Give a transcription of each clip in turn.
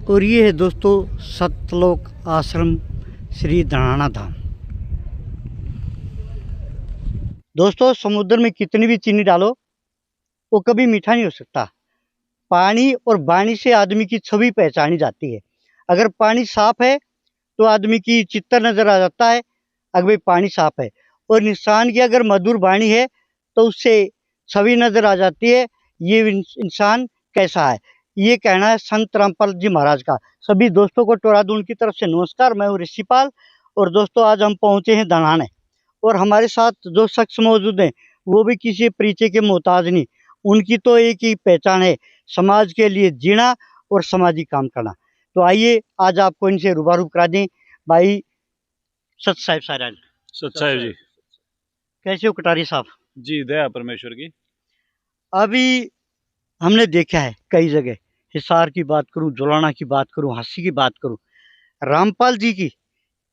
और ये है दोस्तों सतलोक आश्रम श्री धनाना धाम। दोस्तों समुद्र में कितनी भी चीनी डालो वो कभी मीठा नहीं हो सकता। पानी और वाणी से आदमी की छवि पहचानी जाती है। अगर पानी साफ है तो आदमी की चित्र नजर आ जाता है, अगर भाई पानी साफ है। और इंसान की अगर मधुर वाणी है तो उससे छवि नजर आ जाती है, ये इंसान कैसा है। ये कहना है संत रामपाल जी महाराज का। सभी दोस्तों को टोरादून की तरफ से नमस्कार। मैं हूँ ऋषिपाल और दोस्तों आज हम पहुँचे हैं धनाने और हमारे साथ जो शख्स मौजूद हैं वो भी किसी परिचय के मोहताज नहीं। उनकी तो एक ही पहचान है, समाज के लिए जीना और सामाजिक काम करना। तो आइए आज आपको इनसे रूबरू करा दें। भाई सत साहिब सारान, सत साहिब जी, कैसे हो कटारी साहब? जी दया परमेश्वर की। अभी हमने देखा है कई जगह, हिसार की बात करूं, जुलाना की बात करूं, हंसी की बात करूं, रामपाल जी की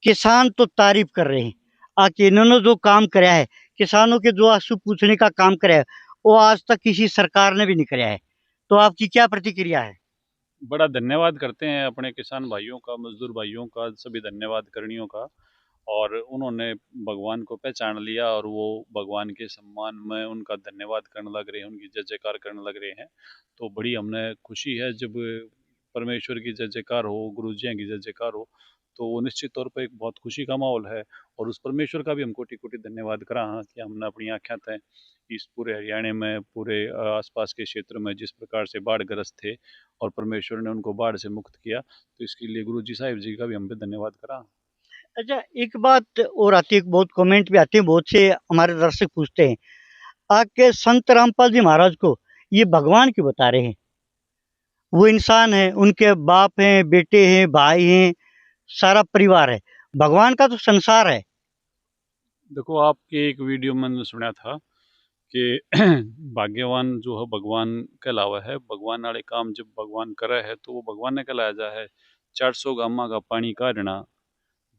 किसान तो तारीफ कर रहे हैं। आके इन्होंने जो काम कराया है, किसानों के जो आंसू पूछने का काम कराया है वो आज तक किसी सरकार ने भी नहीं कराया है। तो आपकी क्या प्रतिक्रिया है? बड़ा धन्यवाद करते हैं अपने किसान भाइयों का, मजदूर भाइयों का, सभी धन्यवाद करणियों का। और उन्होंने भगवान को पहचान लिया और वो भगवान के सम्मान में उनका धन्यवाद करने लग रहे हैं, उनकी जय जयकार करने लग रहे हैं। तो बड़ी हमने खुशी है जब परमेश्वर की जय जयकार हो, गुरु जी की जय जयकार हो, तो वो निश्चित तौर पर एक बहुत खुशी का माहौल है। और उस परमेश्वर का भी हम कोटि कोटि धन्यवाद करा हाँ कि हमने अपनी आँखें तय इस पूरे हरियाणा में, पूरे आसपास के क्षेत्र में जिस प्रकार से बाढ़ग्रस्त थे और परमेश्वर ने उनको बाढ़ से मुक्त किया, तो इसके लिए गुरु जी साहिब जी का भी हम पे धन्यवाद करा। अच्छा, एक बात और आती है, बहुत कमेंट भी आते हैं, बहुत से हमारे दर्शक पूछते हैं आके संत रामपाल जी महाराज को ये भगवान क्यों बता रहे हैं? वो इंसान है, उनके बाप हैं, बेटे हैं, भाई हैं, सारा परिवार है। भगवान का तो संसार है। देखो, आपके एक वीडियो में मैंने सुना था कि भाग्यवान जो है भगवान कहलावा है। भगवान वाले काम जब भगवान करे है तो वो भगवान ने कहलाया जा है। 400 गामा का पानी काढ़ना,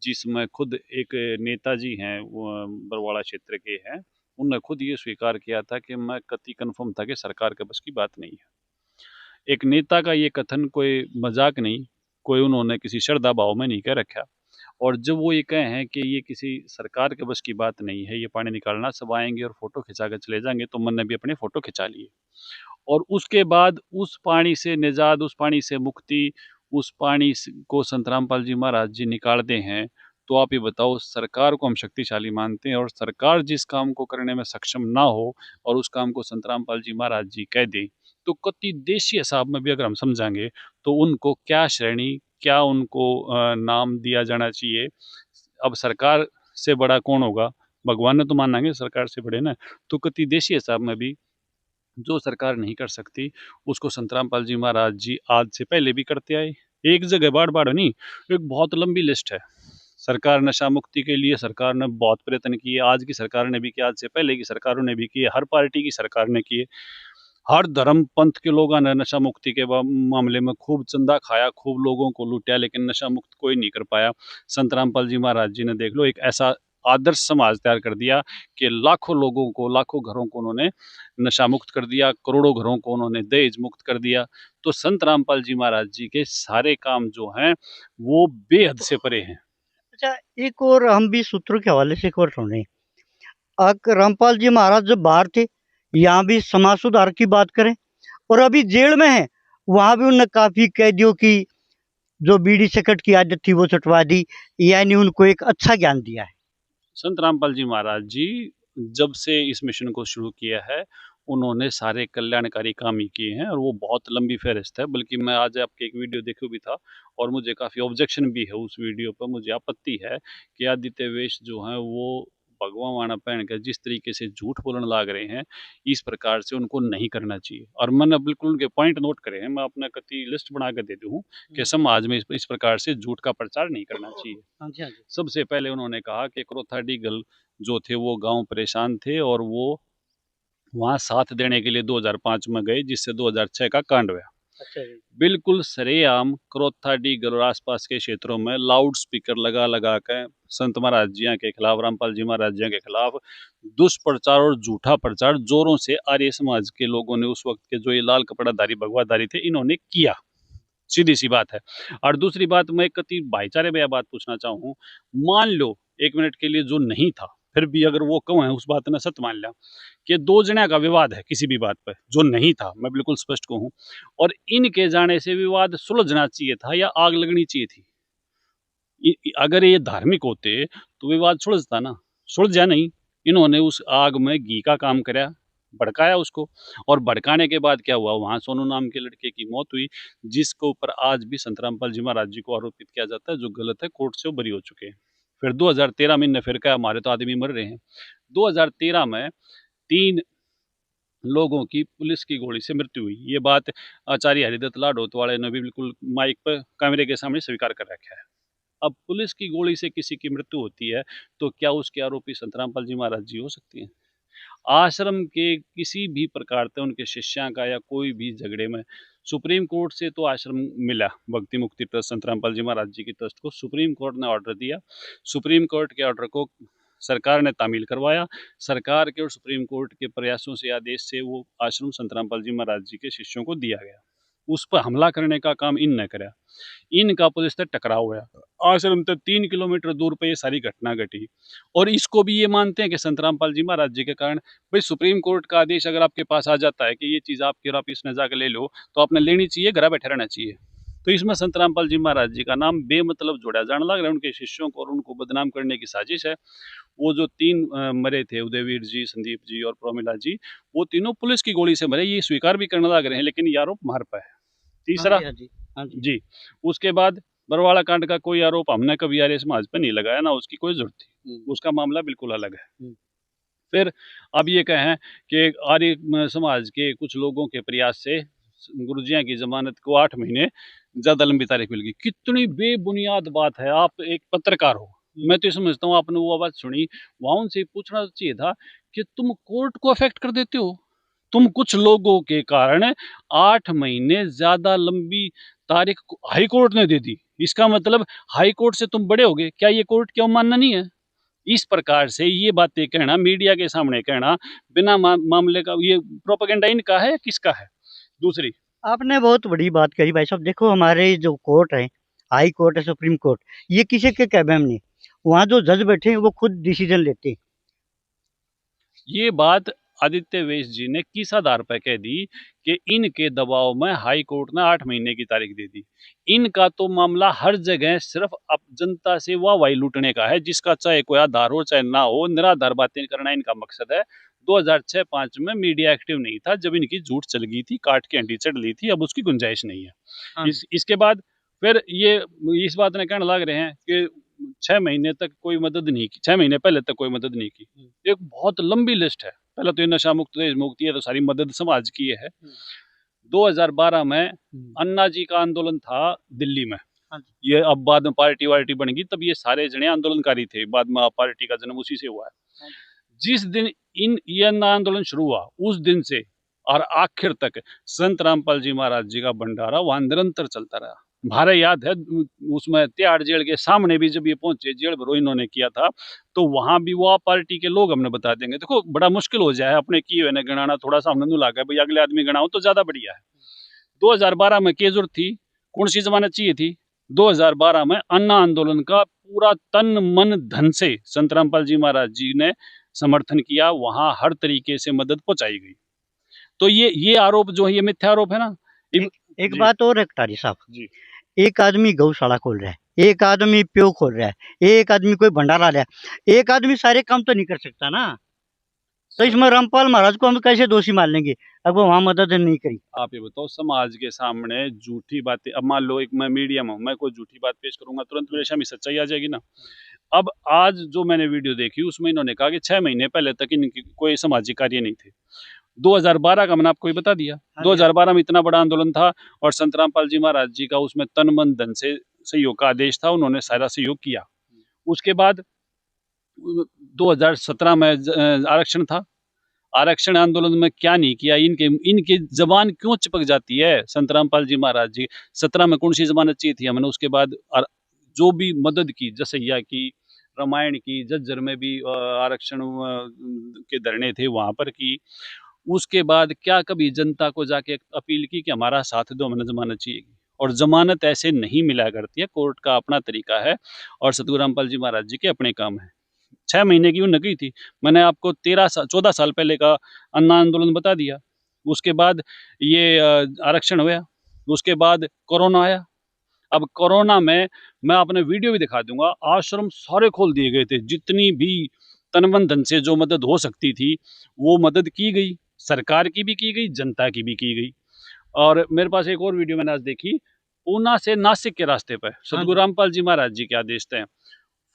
जिसमें खुद एक नेताजी हैं, वो बरवाड़ा क्षेत्र के हैं, उन्होंने खुद ये स्वीकार किया था कि मैं कति कन्फर्म था कि सरकार के बस की बात नहीं है। एक नेता का ये कथन कोई मजाक नहीं, कोई उन्होंने किसी श्रद्धा भाव में नहीं कह रखा। और जब वो ये कहे हैं कि ये किसी सरकार के बस की बात नहीं है ये पानी निकालना, सब आएंगे और फोटो खिंचा कर चले जाएंगे, तो मैंने भी अपने फोटो खिंचा लिए। और उसके बाद उस पानी से निजात, उस पानी से मुक्ति, उस पानी को संत रामपाल जी महाराज जी निकालते हैं। तो आप ये बताओ, सरकार को हम शक्तिशाली मानते हैं और सरकार जिस काम को करने में सक्षम ना हो और उस काम को संत रामपाल जी महाराज जी कह दें, तो कति देशी हिसाब में भी अगर हम समझाएंगे तो उनको क्या श्रेणी, क्या उनको नाम दिया जाना चाहिए। अब सरकार से बड़ा कौन होगा? भगवान ने तो मानेंगे सरकार से बड़े ना। तो कति देशी हिसाब में भी जो सरकार नहीं कर सकती उसको संत रामपाल जी महाराज जी आज से पहले भी करते आए। एक जगह बाढ़ बाढ़ नहीं, एक बहुत लंबी लिस्ट है। सरकार नशा मुक्ति के लिए सरकार ने बहुत प्रयत्न किए, आज की सरकार ने भी किया, आज से पहले की सरकारों ने भी किए, हर पार्टी की सरकार ने किए। हर धर्म पंथ के लोगों ने नशा मुक्ति के मामले में खूब चंदा खाया, खूब लोगों को लूटा, लेकिन नशा मुक्त कोई नहीं कर पाया। संत रामपाल जी महाराज जी ने देख लो एक ऐसा आदर्श समाज तैयार कर दिया कि लाखों लोगों को, लाखों घरों को उन्होंने नशा मुक्त कर दिया, करोड़ों घरों को उन्होंने दहेज मुक्त कर दिया। तो संत रामपाल जी महाराज जी के सारे काम जो हैं वो बेहद से परे हैं। अच्छा, एक और हम भी सूत्रों के हवाले से एक और सुने। रामपाल जी महाराज जब बाहर थे, यहाँ भी समाज सुधार की बात करें, और अभी जेल में है, वहाँ भी उन्होंने काफी कैदियों की जो बीड़ी सिगरेट की आदत थी वो छुटवा दी, यानी उनको एक अच्छा ज्ञान दिया है। संत रामपाल जी महाराज जी जब से इस मिशन को शुरू किया है उन्होंने सारे कल्याणकारी काम ही किए हैं और वो बहुत लंबी फहरिस्त है। बल्कि मैं आज आपके एक वीडियो देखा भी था और मुझे काफ़ी ऑब्जेक्शन भी है उस वीडियो पर। मुझे आपत्ति है कि आदित्य वेश जो है वो भगवा वाणा पहन कर जिस तरीके से झूठ बोलने लग रहे हैं, इस प्रकार से उनको नहीं करना चाहिए। और मैंने बिल्कुल उनके पॉइंट नोट करे हैं, मैं अपना कति लिस्ट बना कर दे दूँ कि समाज में इस प्रकार से झूठ का प्रचार नहीं करना चाहिए। हाँ जी, हाँ जी। सबसे पहले उन्होंने कहा कि क्रोथाडीगल जो थे वो गांव परेशान थे और वो वहां साथ देने के लिए 2005 में गए, जिससे 2006 का कांड हुआ। अच्छा जी। बिल्कुल सरेआम क्रोथाडीगल और आसपास के क्षेत्रों में लाउड स्पीकर लगा लगा कर संत महाराज जी के खिलाफ, रामपाल जी महाराज जी के खिलाफ दुष्प्रचार और झूठा प्रचार जोरों से आर्य समाज के लोगों ने, उस वक्त के जो ये लाल कपड़ाधारी भगवाधारी थे, इन्होंने किया। सीधी सी बात है। और दूसरी बात, मैं एक अति भाईचारे में यह बात पूछना चाहूँ, मान लो 1 मिनट के लिए जो नहीं था, फिर भी अगर वो कहूँ है उस बात ने सत्य मान लिया कि 2 जने का विवाद है किसी भी बात पे, जो नहीं था, मैं बिल्कुल स्पष्ट कहूँ, और इनके जाने से विवाद सुलझना चाहिए था या आग लगनी चाहिए थी। अगर ये धार्मिक होते तो विवाद सुलझता ना, सुलझा नहीं। इन्होंने उस आग में घी का काम करा, भड़काया उसको, और भड़काने के बाद क्या हुआ, वहां सोनू नाम के लड़के की मौत हुई, जिसके ऊपर आज भी संतरामपाल जी महाराज जी को आरोपित किया जाता है, जो गलत है, कोर्ट से वो बरी हो चुके हैं। फिर 2013 में इनने फिर कहा हमारे तो आदमी मर रहे हैं। 2013 में 3 लोगों की पुलिस की गोली से मृत्यु हुई। ये बात आचार्य हरिदत्त लाडोत वाले ने भी बिल्कुल माइक पर कैमरे के सामने स्वीकार कर रखा है। अब पुलिस की गोली से किसी की मृत्यु होती है तो क्या उसके आरोपी संतरामपाल जी महाराज जी हो सकती हैं? आश्रम के किसी भी प्रकार से उनके शिष्या का या कोई भी झगड़े में सुप्रीम कोर्ट से तो आश्रम मिला, भक्ति मुक्ति ट्रस्ट संतरामपाल जी महाराज जी की ट्रस्ट को सुप्रीम कोर्ट ने ऑर्डर दिया। सुप्रीम कोर्ट के ऑर्डर को सरकार ने तामील करवाया। सरकार के और सुप्रीम कोर्ट के प्रयासों से, आदेश से वो आश्रम संतरामपाल जी महाराज जी के शिष्यों को दिया गया। उस पर हमला करने का काम इन ने करा, इनका पुलिस से टकराव हुआ। आश्रम से 3 किलोमीटर दूर पे ये सारी घटना घटी, और इसको भी ये मानते हैं कि संतरामपाल जी महाराज जी के कारण। भाई सुप्रीम कोर्ट का आदेश अगर आपके पास आ जाता है कि ये चीज़ आपकी और आप इसने जाकर ले लो, तो आपने लेनी चाहिए, घर बैठे रहना चाहिए। तो इसमें संतरामपाल जी महाराज जी का नाम बेमतलब जोड़ा जाने लग रहा है, उनके शिष्यों को और उनको बदनाम करने की साजिश है। वो जो 3 मरे थे, उदयवीर जी, संदीप जी और प्रोमिला जी, वो तीनों पुलिस की गोली से मरे, ये स्वीकार भी करने लग रहे हैं, लेकिन ये आरोप हमारे पे है। हाँ तीसरा जी, हाँ जी, हाँ जी। जी, उसके बाद बरवाड़ा कांड का कोई आरोप हमने कभी आर्य समाज पे नहीं लगाया, ना उसकी कोई ज़रूरत थी। उसका मामला बिल्कुल अलग है। फिर अब ये कहें कि आर्य समाज के कुछ लोगों के प्रयास से गुरुजिया की ज़मानत को 8 महीने ज़्यादा लंबी तारीख मिल गई। कितनी बेबुनियाद बात है। आप एक पत्रकार हो, मैं तो ये समझता हूँ आपने वो आवाज़ सुनी, वहाँ उनसे पूछना चाहिए था कि तुम कोर्ट को अफ़ेक्ट कर देते हो। तुम कुछ लोगों के कारण 8 महीने ज़्यादा लंबी तारीख हाई कोर्ट ने दे दी। इसका मतलब हाई कोर्ट से तुम बड़े हो गए। क्या ये कोर्ट की अवमानना नहीं है? इस प्रकार से ये बातें कहना, मीडिया के सामने कहना, बिना मामले का, ये प्रोपेगेंडा इनका है या किसका है? दूसरी आपने बहुत बड़ी बात कही भाई साहब। देखो हमारे जो कोर्ट है, हाई कोर्ट है, सुप्रीम कोर्ट, ये किसी के कहने में नहीं। वहाँ जो जज बैठे हैं वो खुद डिसीजन लेते हैं। ये बात आदित्य वैश जी ने किस आधार पर कह दी कि इनके दबाव में हाई कोर्ट ने 8 महीने की तारीख दे दी? इनका तो मामला हर जगह सिर्फ अब जनता से वाहवाही लूटने का है, जिसका चाहे कोई आधार हो चाहे ना हो, निराधार बातें करना इनका मकसद है। 2006-5 में मीडिया एक्टिव नहीं था, जब इनकी झूठ चल गई थी, काट के हंडी चढ़ ली थी, अब उसकी गुंजाइश नहीं है। हाँ जी। इसके बाद फिर ये इस बात ने कहने लग रहे हैं कि 6 महीने तक कोई मदद नहीं की, 6 महीने पहले तक कोई मदद नहीं की। एक बहुत लंबी लिस्ट है। पहले तो ये नशा मुक्त देश मुक्ति है, तो सारी मदद समाज की है। 2012 में अन्ना जी का आंदोलन था दिल्ली में। हाँ जी। ये अब बाद में पार्टी वार्टी बन गई, तब ये सारे जने आंदोलनकारी थे। बाद में पार्टी का जन्म उसी से हुआ है। जिस दिन ये आंदोलन शुरू हुआ, उस दिन से और आखिर तक संत रामपाल जी महाराज जी का भंडारा वहां निरंतर चलता रहा। हमारे याद है उसमें तिहाड़ जेल के सामने भी जब ये पहुंचे, जेल भरो इन्होंने किया था, तो वहां भी वो पार्टी के लोग हमने बता देंगे। देखो बड़ा मुश्किल हो जाए अपने किए हुए ने गणाना, थोड़ा सा हमने नुला गया भाई, अगले आदमी गणाओ तो ज्यादा बढ़िया है। 2012 में क्या जरूरत थी, कौन सी जमानत चाहिए थी? 2012 में अन्ना आंदोलन का पूरा तन मन धन से संत रामपाल जी महाराज जी ने समर्थन किया, वहां हर तरीके से मदद पहुंचाई गई। तो ये आरोप जो है, ये मिथ्या आरोप है ना। एक जी बात और है कटारी साहब, जी एक आदमी गौशाला खोल रहा है, एक आदमी प्यो खोल रहा है, एक आदमी कोई भंडारा रहा है, एक आदमी सारे काम तो नहीं कर सकता ना। तो इसमें रामपाल महाराज को हम कैसे दोषी मान लेंगे अगर वो वहाँ मदद नहीं करी? आप ये बताओ, समाज के सामने झूठी बातें, अब मान लो एक मैं मीडियम हूँ, मैं कोई झूठी बात पेश करूंगा, तुरंत मेरे सामने सच्चाई आ जाएगी ना। अब आज जो मैंने वीडियो देखी उसमें इन्होंने कहा कि 6 महीने पहले तक इनकी कोई सामाजिक कार्य नहीं थे। 2012 का मैंने आपको ही बता दिया। 2012 में इतना बड़ा आंदोलन था और संत रामपाल जी महाराज जी का उसमें तन मन धन से सहयोग का आदेश था, उन्होंने सारा सहयोग किया। उसके बाद 2017 में आरक्षण था। आरक्षण आंदोलन में क्या नहीं किया, इनके इनकी जबान क्यों चिपक जाती है? संत रामपाल जी महाराज जी 17 में कौन सी जमानत चाहिए थी हमने? उसके बाद जो भी मदद की, जसैया की, रामायण की, झज्जर में भी आरक्षण के धरने थे वहां पर की। उसके बाद क्या कभी जनता को जाके अपील की कि हमारा साथ दो, हमें जमानत चाहिए? और जमानत ऐसे नहीं मिला करती है, कोर्ट का अपना तरीका है और सतगुरु रामपाल जी महाराज जी के अपने काम है। 6 महीने की उन्हें गई थी। मैंने आपको 14 साल पहले का अन्ना आंदोलन बता दिया। उसके बाद ये आरक्षण हुआ, उसके बाद कोरोना आया। अब कोरोना में मैं अपने वीडियो भी दिखा दूंगा, आश्रम सारे खोल दिए गए थे। जितनी भी तन मन धन से जो मदद हो सकती थी वो मदद की गई, सरकार की भी की गई, जनता की भी की गई। और मेरे पास एक और वीडियो मैंने आज देखी, ऊना से नासिक के रास्ते पर सतगुरु रामपाल जी महाराज जी के आदेश थे,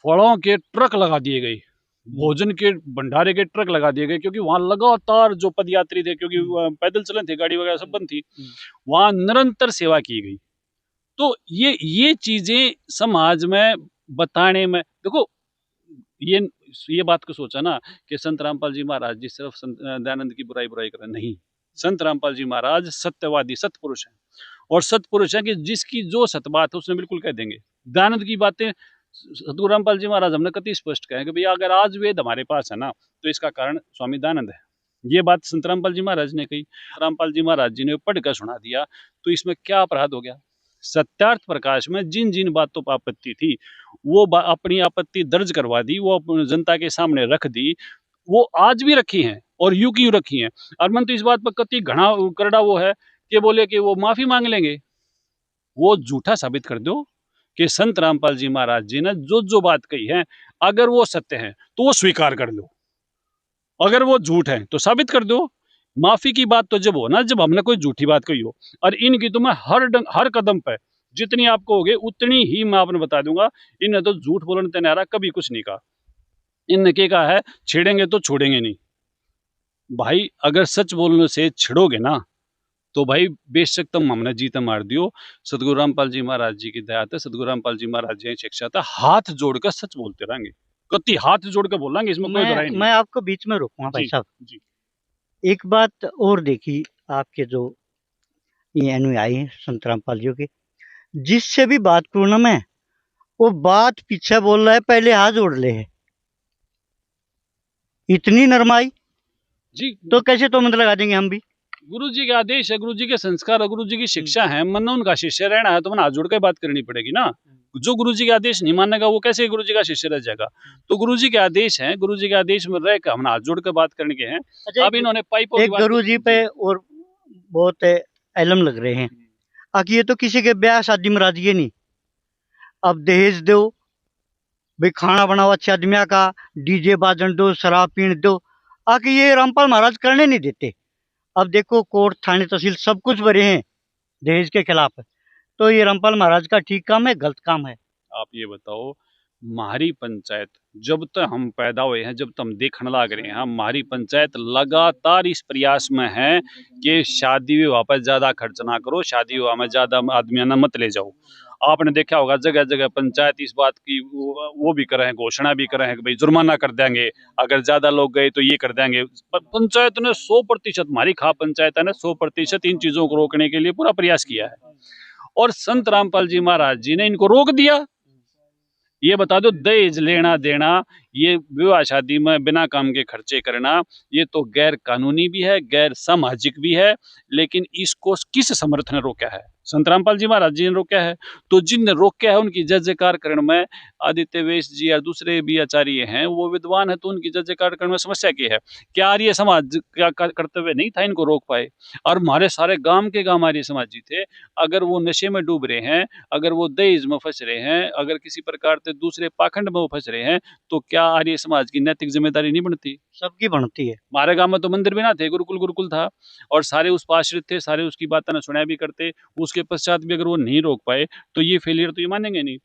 फलों के ट्रक लगा दिए गए, भोजन के भंडारे के ट्रक लगा दिए गए, क्योंकि वहां लगातार जो पदयात्री थे, क्योंकि पैदल चलन थे, गाड़ी वगैरह सब बंद थी, वहां निरंतर सेवा की गई। तो ये चीजें समाज में बताने में, देखो ये बात को सोचा ना कि संत रामपाल जी महाराज जी सिर्फ संत दयानंद की बुराई कर रहे, नहीं। संत रामपाल जी महाराज सत्यवादी सतपुरुष हैं, और सतपुरुष है कि जिसकी जो सत बात है उसने बिल्कुल कह देंगे। दयानंद की बातें सतगुरु रामपाल जी महाराज हमने कति स्पष्ट कहे कि भैया अगर आज वेद हमारे पास है ना, तो इसका कारण स्वामी दयानंद है। ये बात संत रामपाल जी महाराज ने कही, रामपाल जी महाराज जी ने पढ़कर सुना दिया, तो इसमें क्या अपराध हो गया? सत्यार्थ प्रकाश में जिन जिन बातों पर आपत्ति थी वो अपनी आपत्ति दर्ज करवा दी, वो जनता के सामने रख दी, वो आज भी रखी हैं और यूं की यूं रखी हैं। और मन तो इस बात पर कति घना करड़ा वो है कि बोले कि वो माफी मांग लेंगे। वो झूठा साबित कर दो कि संत रामपाल जी महाराज जी ने जो जो बात कही है, अगर वो सत्य है तो वो स्वीकार कर लो, अगर वो झूठ है तो साबित कर दो। माफी की बात तो जब हो ना, जब हमने कोई झूठी बात कही हो। और इनकी तो मैं हर कदम पे जितनी आपको होगी उतनी ही मैं आपने बता दूंगा। इन्हें तो झूठ बोलने तैयार है, कभी कुछ नहीं कहा। इनने क्या कहा है, छेड़ेंगे तो छोड़ेंगे नहीं। भाई अगर सच बोलने से छिड़ोगे ना, तो भाई बेशक तुम हमने जीत मार दियो। सतगुरु रामपाल जी महाराज जी की दया, सतगुरु रामपाल जी महाराज जी की शिक्षा था, हाथ जोड़कर सच बोलते रहेंगे, कति हाथ जोड़कर बोलेंगे, इसमें कोई दोहराई नहीं। मैं आपको बीच में रोकूंगा भाई साहब जी। एक बात और देखी, आपके जो ये अनुयायी हैं संत रामपाल जी के, जिससे भी बात करूं ना मैं, वो बात पीछे बोल रहा है पहले हाथ जोड़ ले है, इतनी नरमाई जी, तो कैसे तो मतलब लगा देंगे हम भी। गुरु जी के आदेश है, गुरु जी के संस्कार है, गुरु जी की शिक्षा है, मन उनका शिष्य रहना है तो मन हाथ जोड़ के बात करनी पड़ेगी ना। जो गुरु जी के आदेश नहीं मानेगा वो कैसे गुरु जी का शिष्य रह जाएगा? तो गुरु जी के आदेश हैं, गुरु जी के आदेश में रह कर हम हाथ जोड़ के बात करने के हैं। अच्छा, अब इन्होंने पाइपों एक गुरु जी पे और बहुत एलम लग रहे हैं, आखिर ये तो किसी के ब्याह शादी में राजी है नहीं। अब दहेज दो भाई, खाना बनाओ अच्छे आदमिया का, डीजे बाजन दो, शराब पीने दो, आखिर ये रामपाल महाराज करने नहीं देते। अब देखो कोर्ट थाने तहसील सब कुछ भरे हैं दहेज के खिलाफ, तो ये रामपाल महाराज का ठीक काम है गलत काम है? आप ये बताओ, हमारी पंचायत जब तक हम पैदा हुए हैं, जब तक हम देखने लग रहे हैं, हमारी पंचायत लगातार इस प्रयास में है कि शादी विवाह पर ज्यादा खर्च ना करो, शादी विवाह में ज्यादा आदमियां ना मत ले जाओ। आपने देखा होगा जगह जगह पंचायत इस बात की वो भी कर रहे हैं, घोषणा भी कर रहे हैं कि भाई जुर्माना कर देंगे, अगर ज्यादा लोग गए तो ये कर देंगे। पंचायत ने 100%, हमारी खा पंचायत ने 100% इन चीजों को रोकने के लिए पूरा प्रयास किया है, और संत रामपाल जी महाराज जी ने इनको रोक दिया। ये बता दो, दहेज लेना देना, ये विवाह शादी में बिना काम के खर्चे करना, ये तो गैर कानूनी भी है, गैर सामाजिक भी है। लेकिन इसको किस समर्थ ने रोका है? संत रामपाल जी महाराज जी ने रोका है। तो जिनने रोका है उनकी जय जयकार करने में आदित्य वेश जी और दूसरे भी आचार्य हैं, वो विद्वान है, तो उनकी जय जयकार करने में समस्या क्या है? क्या आर्य समाज का कर्तव्य नहीं था इनको रोक पाए? और हमारे सारे गांव के गांव आर्य समाज जी थे। अगर वो नशे में डूब रहे हैं, अगर वो दहेज में फंस रहे हैं, अगर किसी प्रकार से दूसरे पाखंड में वो फंस रहे हैं, तो क्या आर्य समाज की नैतिक जिम्मेदारी नहीं बनती? सबकी बनती है। हमारे गांव में तो मंदिर भी ना थे, गुरुकुल था, और सारे उस पर आश्रित थे, सारे उसकी बातें ना सुनाया भी करते। उसके पश्चात भी अगर वो नहीं रोक पाए तो ये फेलियर तो ये मानेंगे नहीं।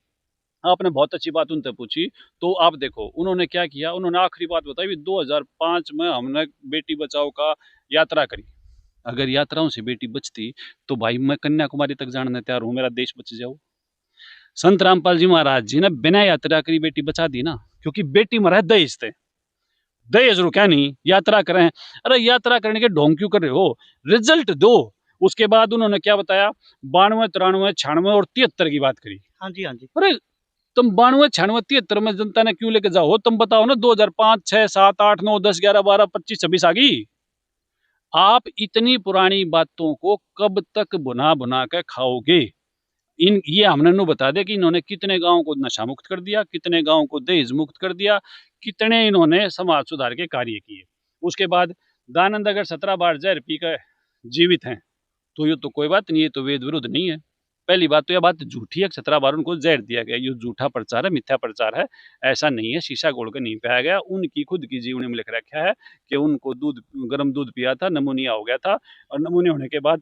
आपने बहुत अच्छी बात उनसे पूछी, तो आप देखो उन्होंने क्या किया। उन्होंने आखिरी बात बताई, 2005 में हमने बेटी बचाओ का यात्रा करी। अगर यात्राओं से बेटी बचती तो भाई मैं कन्याकुमारी तक जाने तैयार हूं, मेरा देश बच जाओ। संत रामपाल जी महाराज जी ने बिना यात्रा करी बेटी बचा दी ना, क्योंकि बेटी मरा दहेज थे। दहेज रुका नहीं, यात्रा करें। अरे यात्रा करने के ढोंग क्यों कर रहे हो? रिजल्ट दो। उसके बाद उन्होंने क्या बताया, 92, 93, 96 और 73 की बात करी। हाँ जी, हाँ जी। अरे तुम 92, 96, 73 में जनता ने क्यों लेके जाओ? तुम बताओ ना, 2005, 6, 7, 8, 9, 10, 11, 12, 25, 26 आ गई। आप इतनी पुरानी बातों को कब तक बुना बुना के खाओगे? ये हमने नु बता दिया कि इन्होंने कितने गांव को नशा मुक्त कर दिया, कितने गांव को दहेज मुक्त कर दिया, कितने इन्होंने समाज सुधार के कार्य किए। उसके बाद दानंद अगर 17 बार जहर पी कर जीवित हैं तो ये तो कोई बात नहीं, ये तो वेद विरुद्ध नहीं है। पहली बात तो यह बात झूठी है, 17 बार उनको जहर दिया गया, ये झूठा प्रचार है, मिथ्या प्रचार है। ऐसा नहीं है, शीशा घोल कर नहीं पिया गया। उनकी खुद की जीवनी में लिख रखा है कि उनको गर्म दूध पिया था, नमूनिया हो गया था और नमूनिया होने के बाद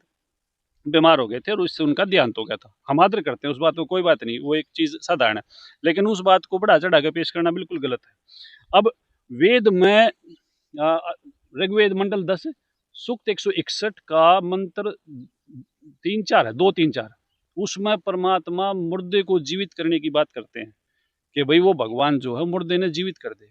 बीमार हो गए थे और उससे उनका देहांत हो गया था। हम आदर करते हैं उस बात को, कोई बात नहीं, वो एक चीज साधारण है, लेकिन उस बात को बढ़ा चढ़ा कर पेश करना बिल्कुल गलत है। अब वेद में ऋग्वेद मंडल 10 सूक्त 161 का मंत्र 3-4 है, 2-3-4, उसमें परमात्मा मुर्दे को जीवित करने की बात करते हैं कि भाई वो भगवान जो है मुर्दे ने जीवित कर दे।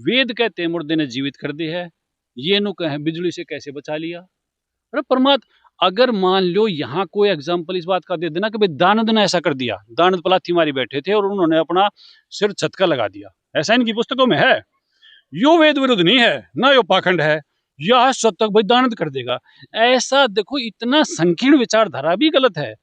वेद कहते हैं मुर्दे ने जीवित कर दे है, ये नु कहे बिजली से कैसे बचा लिया। अरे परमात्मा, अगर मान लो यहाँ कोई एग्जाम्पल इस बात का दे देना कि भाई दानंद ने ऐसा कर दिया, दानंद पलाथी मारी बैठे थे और उन्होंने अपना सिर छत का लगा दिया, ऐसा इनकी पुस्तकों में है, यो वेद विरुद्ध नहीं है, ना यो पाखंड है, यह शतक भाई दानंद कर देगा। ऐसा देखो, इतना संकीर्ण विचारधारा भी गलत है।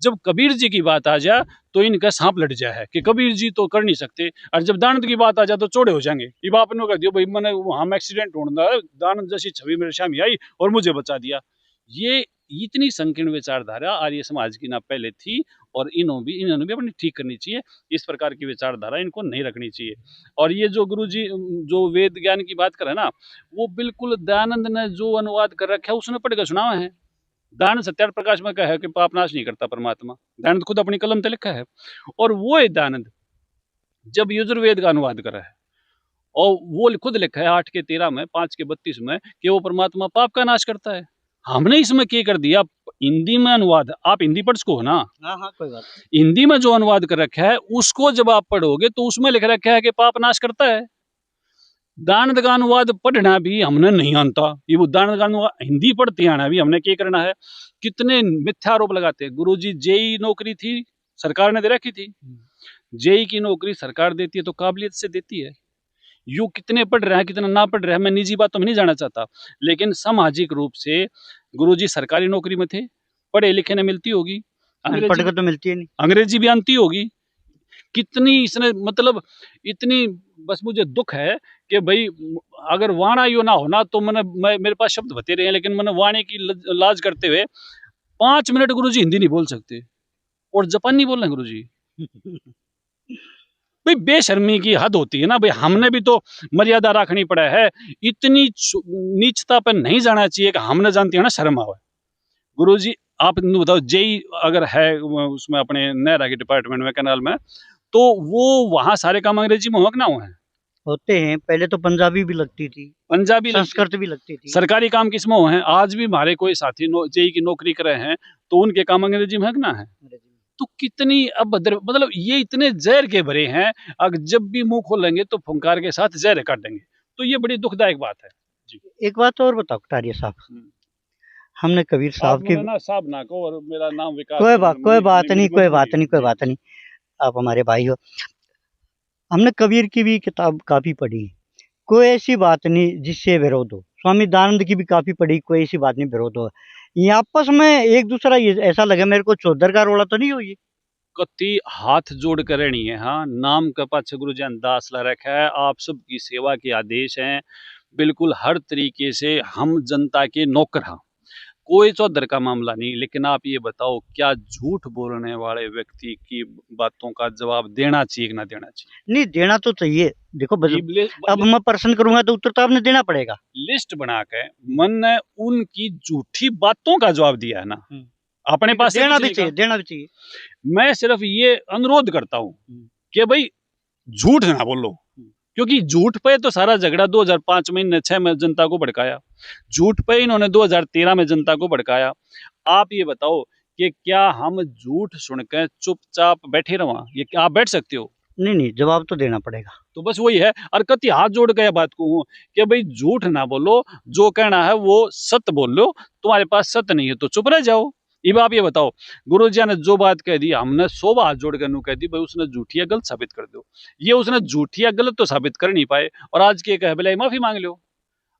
जब कबीर जी की बात आ जाए तो इनका सांप लड़ जाए है कि कबीर जी तो कर नहीं सकते, और जब दानंद की बात आ जाए तो चौड़े हो जाएंगे। ये बाप ने कह दिया भाई मैंने वहां एक्सीडेंट होना, दानंद जैसी छवि मेरे सामने आई और मुझे बचा दिया। ये इतनी संकीर्ण विचारधारा आर्य समाज की ना पहले थी, और इन्होंने भी अपनी ठीक करनी चाहिए। इस प्रकार की विचारधारा इनको नहीं रखनी चाहिए। और ये जो गुरु जी जो वेद ज्ञान की बात करे ना, वो बिल्कुल दयानंद ने जो अनुवाद कर रखा है उसने पढ़ कर सुनावा है। दयानंद सत्यार्थ प्रकाश में कहा है कि पाप नाश नहीं करता परमात्मा, दयानंद खुद अपनी कलम से लिखा है। और वो है दयानंद जब यजुर्वेद का अनुवाद करा है, और वो खुद लिखा है 8 के 13 में, 5 के 32 में, कि वो परमात्मा पाप का नाश करता है। हमने इसमें क्या कर दिया, हिंदी में अनुवाद, आप हिंदी पढ़ सको ना, हाँ हाँ कोई बात नहीं। हिंदी में जो अनुवाद कर रखा है उसको जब आप पढ़ोगे तो उसमें लिख रखा है कि पाप नाश करता है। दानंद का अनुवाद पढ़ना भी हमने नहीं आता, ये वो दानंद का अनुवाद हिंदी पढ़ते आना भी हमने क्या करना है। कितने मिथ्या आरोप लगाते हैं। गुरुजी जेई नौकरी थी, सरकार ने दे रखी थी, जेई की नौकरी सरकार देती है तो काबिलियत से देती है। यू कितने पढ़ रहे हैं कितना ना पढ़ रहे हैं मैं निजी बातों में नहीं जाना चाहता, लेकिन सामाजिक रूप से गुरुजी सरकारी नौकरी में थे, पढ़े लिखे ने मिलती होगी, अनपढ़ को तो मिलती है नहीं, अंग्रेजी भी आती होगी। कितनी इसने मतलब इतनी, बस मुझे दुख है कि भाई अगर वाणा यो ना होना तो मेरे पास शब्द बते रहे हैं, लेकिन मैंने वाणी की लाज करते हुए 5 मिनट गुरुजी हिंदी नहीं बोल सकते और जापानी बोल रहे हैं गुरुजी। भाई बेशर्मी की हद होती है ना भाई, हमने भी तो मर्यादा रखनी पड़ा है। इतनी नीचता पर नहीं जाना चाहिए कि हमने जानती है ना शर्म आवे। गुरुजी आप बताओ, जेई अगर है उसमें अपने नहरा के डिपार्टमेंट में कैनाल में, तो वो वहां सारे काम अंग्रेजी में हो ना हो है? होते हैं। पहले तो पंजाबी भी लगती थी, पंजाबी संस्कृत भी लगती थी। सरकारी काम किस में हो है? आज भी हमारे कोई साथी जेई की नौकरी कर रहे हैं तो उनके काम अंग्रेजी में है ना है? तो कितनी अभद्र, मतलब ये इतने जहर के भरे हैं, अगर जब भी मुंह खोलेंगे तो फुंकार के साथ जहर काट देंगे। तो ये बड़ी दुखदायक बात है जी। एक बात और बताओ कटारिया साहब, हमने कबीर साहब की ना साहब ना को, और मेरा नाम विकास, कोई बात नहीं, आप हमारे भाई हो। हमने कबीर की भी किताब काफी पढ़ी, कोई ऐसी बात नहीं जिससे विरोध हो। स्वामी दयानंद की भी काफी पढ़ी, कोई ऐसी बात नहीं विरोध हो। ये आपस में एक दूसरा ये ऐसा लगे मेरे को चौधर का रोला तो नहीं हो ये। कति हाथ जोड़ कर रहनी है। हाँ, नाम का पाछे गुरु जी दास ला रखा है, आप सबकी सेवा के आदेश हैं, बिल्कुल हर तरीके से हम जनता के नौकर हैं, कोई चौधर का मामला नहीं। लेकिन आप ये बताओ, क्या झूठ बोलने वाले व्यक्ति की बातों का जवाब देना चाहिए कि ना देना चाहिए? नहीं देना तो चाहिए। देखो अब मैं प्रश्न करूंगा तो उत्तर तो आपने देना पड़ेगा। लिस्ट बना के मन ने उनकी झूठी बातों का जवाब दिया है ना, अपने पास देना भी चाहिए। मैं सिर्फ ये अनुरोध करता हूँ कि भाई झूठ ना बोलो, क्योंकि झूठ पे तो सारा झगड़ा 2005 में 6 में जनता को भड़काया, झूठ पे इन्होंने 2013 में जनता को भड़काया। आप ये बताओ कि क्या हम झूठ सुनकर चुपचाप बैठे रहा? ये क्या आप बैठ सकते हो? नहीं, जवाब तो देना पड़ेगा। तो बस वही है, और कति हाथ जोड़ के बात को कि भाई झूठ ना बोलो, जो कहना है वो सत्य बोल लो, तुम्हारे पास सत्य नहीं है तो चुप रह जाओ। अब आप ये बताओ, गुरु जी ने जो बात कह दी, हमने 100 हाथ जोड़ कर कह दी भाई उसने झूठिया गलत साबित कर दो। ये उसने झूठिया गलत तो साबित कर नहीं पाए, और आज के कह बोले माफी मांग लो।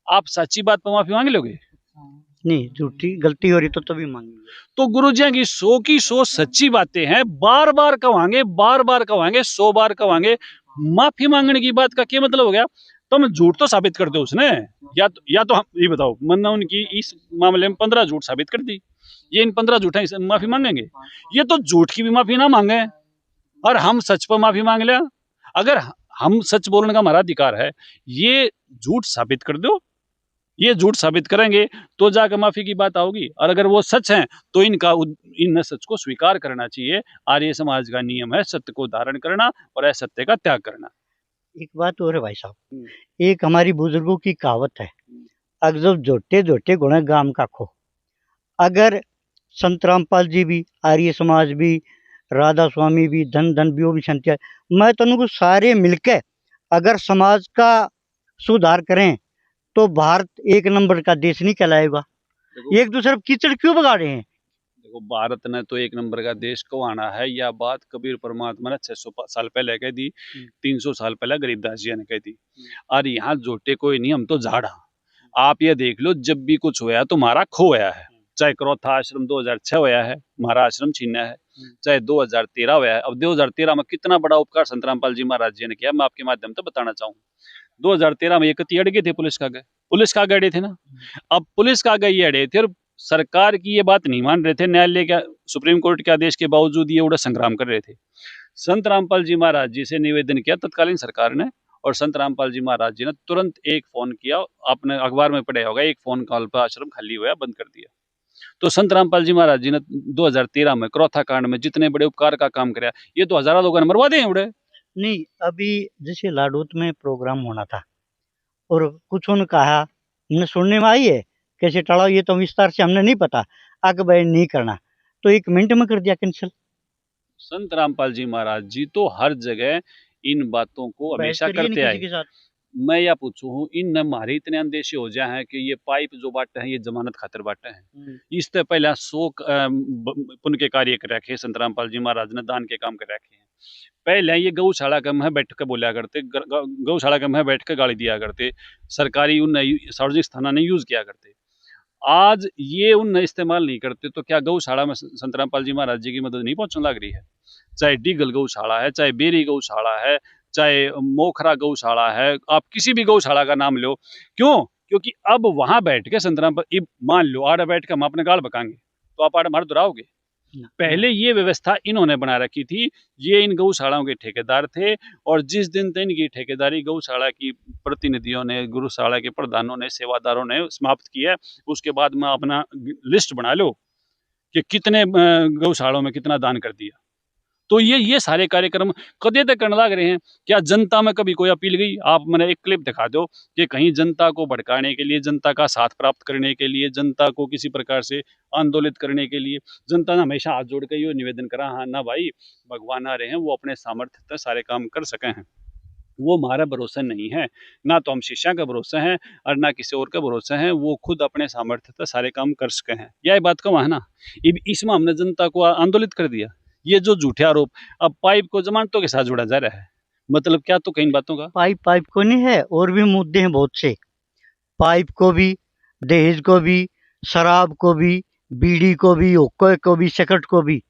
आप सच्ची बात पर माफी मांग लोगे? नहीं, झूठी गलती हो रही तो तभी मांगेंगे। तो गुरुजियां की 100 सच्ची बातें हैं, बार बार कहांगे 100 बार कहांगे। माफी मांगने की बात का क्या मतलब हो गया? तुम झूठ तो साबित कर दो उसने, या तो हम ये बताओ, मैंने उनकी इस मामले में 15 झूठ साबित कर दी, ये इन 15 झूठे माफी मांगेंगे? ये तो झूठ की भी माफी ना मांगे और हम सच पर माफी मांग लिया। अगर हम सच बोलने का हमारा अधिकार है, ये झूठ साबित कर दो, ये झूठ साबित करेंगे तो जाकर माफी की बात आओगी। और अगर वो सच है तो इन सच को स्वीकार करना चाहिए। आर्य समाज का नियम है सत्य को धारण करना और असत्य का त्याग करना। एक बात और है भाई साहब, एक हमारी बुजुर्गों की कहावत है, अगर जब जोटे जोटे गुण गाम का खो। अगर संत रामपाल जी भी, आर्य समाज भी, राधा स्वामी भी, धन धन भी, वो भी संत है, मैं तो उनको सारे मिलके अगर समाज का सुधार करें तो भारत एक नंबर का देश नहीं कहलाएगा। एक दूसरे कीचड़ क्यों बगा रहे हैं? देखो, भारत ने तो एक नंबर का देश कहवाना है, यह बात कबीर परमात्मा ने 600 साल पहले कह दी, 300 साल पहले गरीबदास जी ने कह दी। और यहाँ जोटे कोई नहीं, हम तो झाड़ा। आप ये देख लो, जब भी कुछ होया तो हमारा खोया है। चाहे क्रोथा आश्रम 2006 होया है, हमारा आश्रम छीना है, चाहे 2013 होया है। अब 2013 में कितना बड़ा उपकार संत रामपाल जी महाराज जी ने किया, मैं आपके माध्यम से बताना चाहूँ। 2013 में एक अड़ गए थे पुलिस का गए, अड़े थे ना। अब पुलिस का गए ये अड़े थे और सरकार की ये बात नहीं मान रहे थे। न्यायालय का, सुप्रीम कोर्ट के आदेश के बावजूद ये उड़ा संग्राम कर रहे थे। संत रामपाल जी महाराज जी से निवेदन किया तत्कालीन सरकार ने, और संत रामपाल जी महाराज जी ने तुरंत एक फोन किया। आपने अखबार में पढ़ा होगा, एक फोन कॉल पर आश्रम खाली हुआ, बंद कर दिया। तो संत रामपाल जी महाराज जी ने 2013 में क्रोथा कांड में जितने बड़े उपकार का काम कराया, ये तो हजारों लोगों ने मरवा दिए उड़े। नहीं, अभी जैसे लाडोत में प्रोग्राम होना था और कुछ उन्होंने कहा, हमने सुनने में आई है, कैसे टाड़ा, ये तो विस्तार से हमने नहीं पता, आगे बयान नहीं करना, तो 1 मिनट में कर दिया कैंसिल। संत रामपाल जी महाराज जी तो हर जगह इन बातों को हमेशा करते आए। मैं या पूछूं, इन हमारे इतने अंदेशे हो जाए हैं कि ये पाइप जो बांटे हैं ये जमानत खातिर बांटे हैं। इससे पहले 100 पुण्य के कार्य कर रखे संत रामपाल जी महाराज ने, दान के काम कर रखे हैं। पहले ये गौशाला का में बैठ के बोला करते, गौशाला का में बैठ के गाली दिया करते, सरकारी उन सार्वजनिक स्थाना ने यूज किया करते। आज ये उन इस्तेमाल नहीं करते, तो क्या गौशाला में संत रामपाल जी महाराज जी की मदद नहीं पहुंचने लग रही है? चाहे डीगल गौशाला है, चाहे बेरी गौशाला है, चाहे मोखरा गौशाला है, आप किसी भी गौशाला का नाम लो। क्यों? क्योंकि अब वहां बैठ के संत रामपाल, मान लो आड़े बैठ के हम अपने गाल बकाएंगे तो आप आड़े मार दुराओगे। पहले ये व्यवस्था इन्होंने बना रखी थी, ये इन गौशालाओं के ठेकेदार थे, और जिस दिन तक इनकी ठेकेदारी गौशाला की प्रतिनिधियों ने, गुरुशाला के प्रधानों ने, सेवादारों ने समाप्त किया, उसके बाद में अपना लिस्ट बना लो कि कितने गौशालाओं में कितना दान कर दिया। तो ये सारे कार्यक्रम कदे तक करने लग रहे हैं। क्या जनता में कभी कोई अपील गई? आप मैंने एक क्लिप दिखा दो कि कहीं जनता को भड़काने के लिए, जनता का साथ प्राप्त करने के लिए, जनता को किसी प्रकार से आंदोलित करने के लिए जनता ने हमेशा हाथ जोड़ के ये निवेदन करा, हाँ ना भाई, भगवान आ रहे हैं, वो अपने सामर्थ्य तक सारे काम कर सके हैं। वो हमारा भरोसा नहीं है, ना तो हम शिष्या का भरोसा है और ना किसी और का भरोसा है। वो खुद अपने सामर्थ्य तक सारे काम कर सके हैं, यह बात का है ना। इसमें हमने जनता को आंदोलित कर दिया। ये जो झूठे आरोप, अब पाइप को जमानतों के साथ जोड़ा जा रहा है, मतलब क्या? तो कई बातों का पाइप को नहीं है, और भी मुद्दे हैं बहुत से। पाइप को भी, दहेज को भी, शराब को भी, बीड़ी को भी, हुक्के को भी, सिगरेट को भी,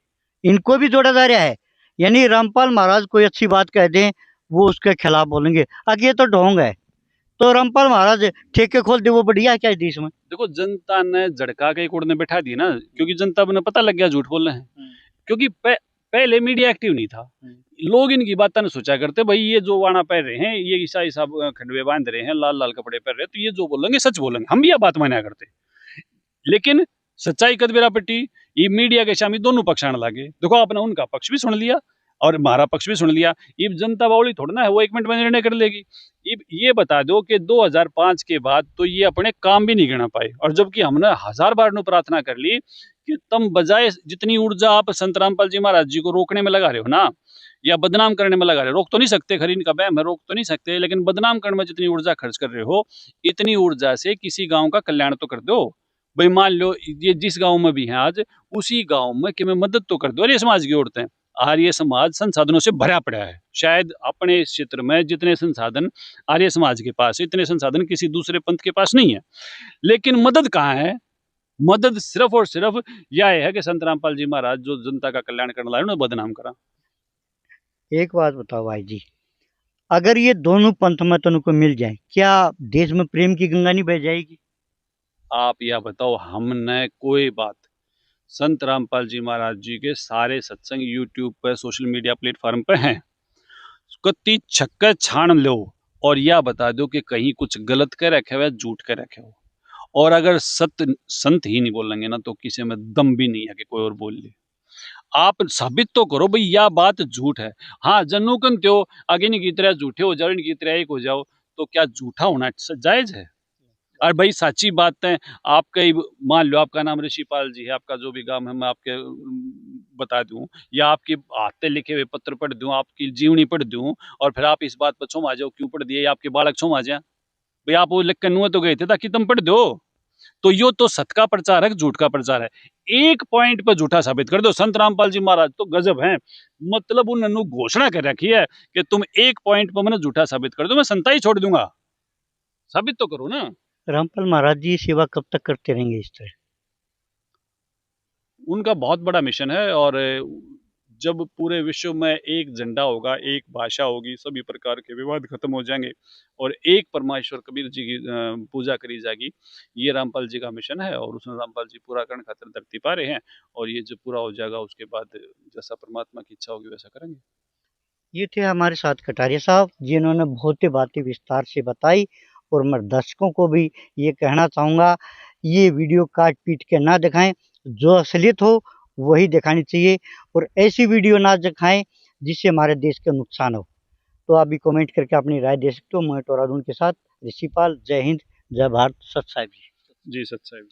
इनको भी जोड़ा जा रहा है। यानी रामपाल महाराज कोई अच्छी बात कह दें, वो उसके खिलाफ बोलेंगे, आगे ये तो ढोंग है। तो रामपाल महाराज ठेके खोल दे, वो बढ़िया है क्या इस देश में? देखो, जनता ने झड़का के कोड़ बैठा दी ना, क्योंकि जनता ने पता लग गया झूठ बोल रहे हैं। क्योंकि पहले मीडिया एक्टिव नहीं था, लोग इनकी बातें न सोचा करते, भाई ये जो वाणा पहन रहे हैं, ये ईसाई साहब खंडवे बांध रहे हैं, लाल लाल कपड़े पहन रहे हैं, तो ये जो बोलेंगे सच बोलेंगे, हम भी यह बात माना करते। लेकिन सच्चाई कदबेरा पट्टी, ये मीडिया के सामने दोनों पक्ष आने लगे। देखो, आपने उनका पक्ष भी सुन लिया और हमारा पक्ष भी सुन लिया। ये जनता बावली थोड़ा ना है, वो 1 मिनट में निर्णय कर लेगी। ये बता दो कि 2005 के बाद तो ये अपने काम भी नहीं गिना पाए, और जबकि हमने 1000 बार प्रार्थना कर ली कि तुम बजाय जितनी ऊर्जा आप संत रामपाल जी महाराज जी को रोकने में लगा रहे हो ना, या बदनाम करने में लगा रहे हो, रोक तो नहीं सकते, खरी इनका बैम है, रोक तो नहीं सकते, लेकिन बदनाम करने में जितनी ऊर्जा खर्च कर रहे हो, इतनी ऊर्जा से किसी गांव का कल्याण तो कर दो। भाई मान लो ये जिस गांव में भी है आज, उसी गांव में कि मैं मदद तो कर दो। अरे समाज की औरतें, आर्य समाज संसाधनों से भरा पड़ा है। शायद अपने क्षेत्र में जितने संसाधन आर्य समाज के पास है, इतने संसाधन किसी दूसरे पंथ के पास नहीं है। लेकिन मदद कहाँ है? मदद सिर्फ और सिर्फ यह है कि संत रामपाल जी महाराज जो जनता का कल्याण करने लाए उन्हें बदनाम करा। एक बात बताओ भाई जी, अगर ये दोनों पंथ मतों को मिल जाए, क्या देश में प्रेम की गंगा नहीं बह जाएगी? आप यह बताओ, हमने कोई बात संत रामपाल जी महाराज जी के सारे सत्संग यूट्यूब पर सोशल मीडिया प्लेटफॉर्म पे हैं, कत्ती छक्के छान लो और यह बता दो कि कहीं कुछ गलत कह रखे हो, झूठ कह रखे हो। और अगर सत्य संत ही नहीं बोलेंगे ना तो किसी में दम भी नहीं है कि कोई और बोल ले। आप साबित तो करो भाई यह बात झूठ है। हाँ, जन्नूकन त्यो आगे नहीं की तरह झूठे हो जाओ, इनकी तरह एक हो जाओ, तो क्या झूठा होना जायज है? और भाई सच्ची बात है, आपका ही मान लो आपका नाम ऋषिपाल जी है, आपका जो भी गांव है मैं आपके बता दूं, या आपके हाथ लिखे हुए पत्र पढ़ दूं, आपकी जीवनी पढ़ दूं, और फिर आप इस बात पर छुम आ जाओ क्यों पढ़ दिए, आपके बालक छुम आ जाए भाई, आप वो लिख कर नुआ तो गए थे ताकि तुम पढ़ दो। तो यो तो सत का प्रचार है, झूठ का प्रचार है। एक पॉइंट पर झूठा साबित कर दो। संत रामपाल जी महाराज तो गजब हैं, मतलब उन्होंने घोषणा कर रखी है कि तुम एक पॉइंट पर मैंने झूठा साबित कर दो, मैं संता ही छोड़ दूंगा। साबित तो करो ना। रामपाल महाराज जी सेवा कब तक करते रहेंगे इस तरह? उनका बहुत बड़ा मिशन है, और जब पूरे विश्व में एक झंडा होगा, एक भाषा होगी, सभी प्रकार के विवाद खत्म हो जाएंगे और एक परमेश्वर कबीर जी की पूजा करी जाएगी, ये रामपाल जी का मिशन है और उसमें रामपाल जी पूरा करने खातिर धरती पा रहे हैं। और ये जब पूरा हो जाएगा उसके बाद जैसा परमात्मा की इच्छा होगी वैसा करेंगे। ये थे हमारे साथ कटारिया साहब, जिन्होंने बहुत ही बातें विस्तार से बताई। और मैं दर्शकों को भी ये कहना चाहूँगा, ये वीडियो काट पीट के ना दिखाएं, जो असलियत हो वही दिखानी चाहिए, और ऐसी वीडियो ना दिखाएं जिससे हमारे देश का नुकसान हो। तो आप भी कमेंट करके अपनी राय दे सकते हो। मैं टोरादून के साथ ऋषिपाल। जय हिंद, जय भारत, सत साहिब जी। जी सत साहिब।